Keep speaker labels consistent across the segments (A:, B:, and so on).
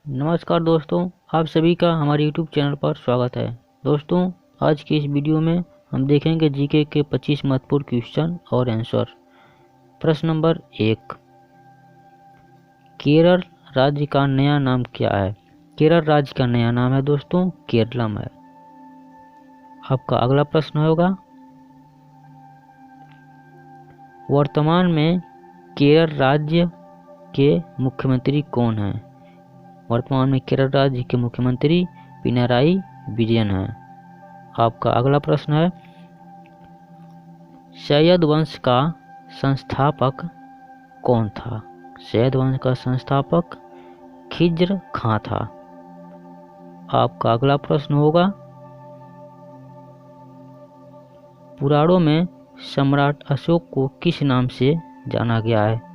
A: नमस्कार दोस्तों, आप सभी का हमारे YouTube चैनल पर स्वागत है। दोस्तों, आज की इस वीडियो में हम देखेंगे जीके के 25 महत्वपूर्ण क्वेश्चन और आंसर। प्रश्न नंबर 1, केरल राज्य का नया नाम क्या है? केरल राज्य का नया नाम है दोस्तों केरलम है। आपका अगला प्रश्न होगा, वर्तमान में केरल राज्य के मुख्यमंत्री कौन हैं? वर्तमान में केरल राज्य के मुख्यमंत्री पिनाराई विजयन हैं। आपका अगला प्रश्न है, सैयद वंश का संस्थापक कौन था? सैयद वंश का संस्थापक खिज्र खां था। आपका अगला प्रश्न होगा, पुराणों में सम्राट अशोक को किस नाम से जाना गया है?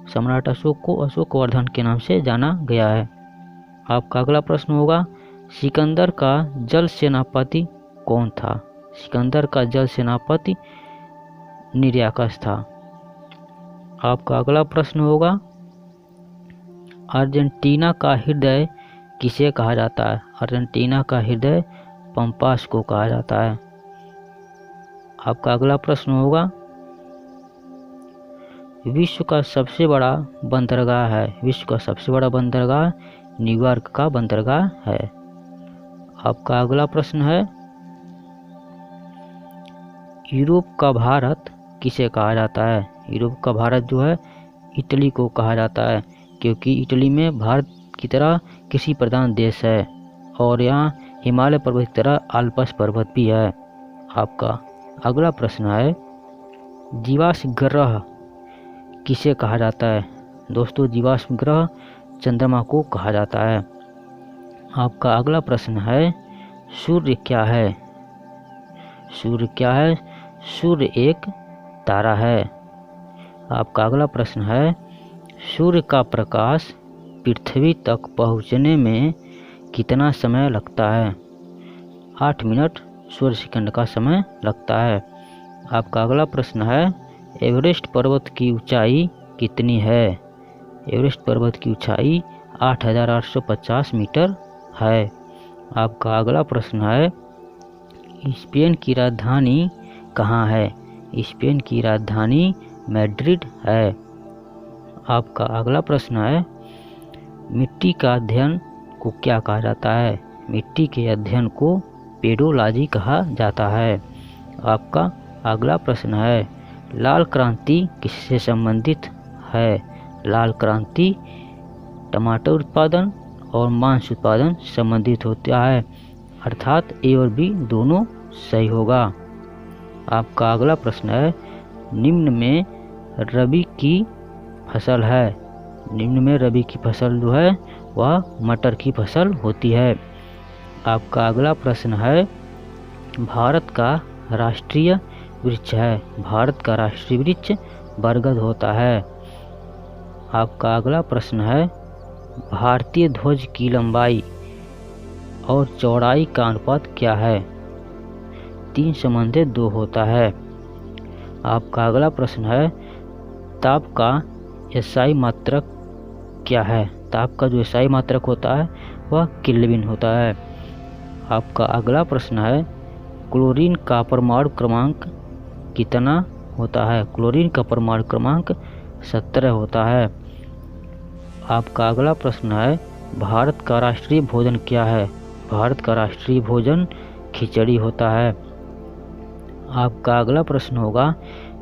A: सम्राट अशोक को अशोकवर्धन के नाम से जाना गया है। आपका अगला प्रश्न होगा, सिकंदर का जल सेनापति कौन था? सिकंदर का जल सेनापति निर्याकस था। आपका अगला प्रश्न होगा, अर्जेंटीना का हृदय किसे कहा जाता है? अर्जेंटीना का हृदय पंपास को कहा जाता है। आपका अगला प्रश्न होगा, विश्व का सबसे बड़ा बंदरगाह है? विश्व का सबसे बड़ा बंदरगाह न्यूयॉर्क का बंदरगाह है। आपका अगला प्रश्न है, यूरोप का भारत किसे कहा जाता है? यूरोप का भारत जो है इटली को कहा जाता है, क्योंकि इटली में भारत की तरह कृषि प्रधान देश है और यहाँ हिमालय पर्वत की तरह आल्प्स पर्वत भी है। आपका अगला प्रश्न है, जीवाश्म ग्रह किसे कहा जाता है? दोस्तों, जीवाश्म ग्रह चंद्रमा को कहा जाता है। आपका अगला प्रश्न है, सूर्य क्या है? सूर्य क्या है? सूर्य एक तारा है। आपका अगला प्रश्न है, सूर्य का प्रकाश पृथ्वी तक पहुंचने में कितना समय लगता है? 8 मिनट 16 सेकंड का समय लगता है। आपका अगला प्रश्न है, एवरेस्ट पर्वत की ऊंचाई कितनी है? एवरेस्ट पर्वत की ऊंचाई 8,850 मीटर है। आपका अगला प्रश्न है, स्पेन की राजधानी कहाँ है? स्पेन की राजधानी मैड्रिड है। आपका अगला प्रश्न है, मिट्टी का अध्ययन को क्या कहा जाता है? मिट्टी के अध्ययन को पेडोलॉजी कहा जाता है। आपका अगला प्रश्न है, लाल क्रांति किससे संबंधित है? लाल क्रांति टमाटर उत्पादन और मांस उत्पादन संबंधित होता है, अर्थात ए और बी दोनों सही होगा। आपका अगला प्रश्न है, निम्न में रबी की फसल है? निम्न में रबी की फसल जो है वह मटर की फसल होती है। आपका अगला प्रश्न है, भारत का राष्ट्रीय वृक्ष है? भारत का राष्ट्रीय वृक्ष बरगद होता है। आपका अगला प्रश्न है, भारतीय ध्वज की लंबाई और चौड़ाई का अनुपात क्या है? 3:2 होता है। आपका अगला प्रश्न है, ताप का एसआई मात्रक क्या है? ताप का जो एसआई मात्रक होता है वह केल्विन होता है। आपका अगला प्रश्न है, क्लोरीन का परमाणु क्रमांक कितना होता है? क्लोरीन का परमाणु क्रमांक 17 होता है। आपका अगला प्रश्न है, भारत का राष्ट्रीय भोजन क्या है? भारत का राष्ट्रीय भोजन खिचड़ी होता है। आपका अगला प्रश्न होगा,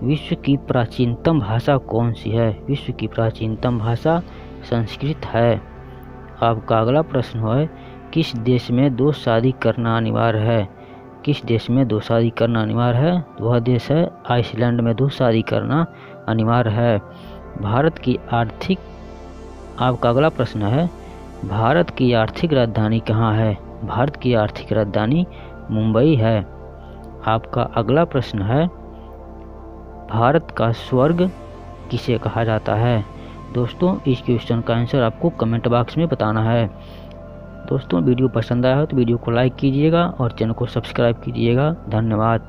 A: विश्व की प्राचीनतम भाषा कौन सी है? विश्व की प्राचीनतम भाषा संस्कृत है। आपका अगला प्रश्न है, किस देश में 2 शादी करना अनिवार्य है? किस देश में 2 शादी करना अनिवार्य है? वह देश है आइसलैंड में 2 शादी करना अनिवार्य है। भारत की आर्थिक आपका अगला प्रश्न है, भारत की आर्थिक राजधानी कहाँ है? भारत की आर्थिक राजधानी मुंबई है। आपका अगला प्रश्न है, भारत का स्वर्ग किसे कहा जाता है? दोस्तों, इस क्वेश्चन का आंसर आपको कमेंट बॉक्स में बताना है। दोस्तों, वीडियो पसंद आया हो तो वीडियो को लाइक कीजिएगा और चैनल को सब्सक्राइब कीजिएगा। धन्यवाद।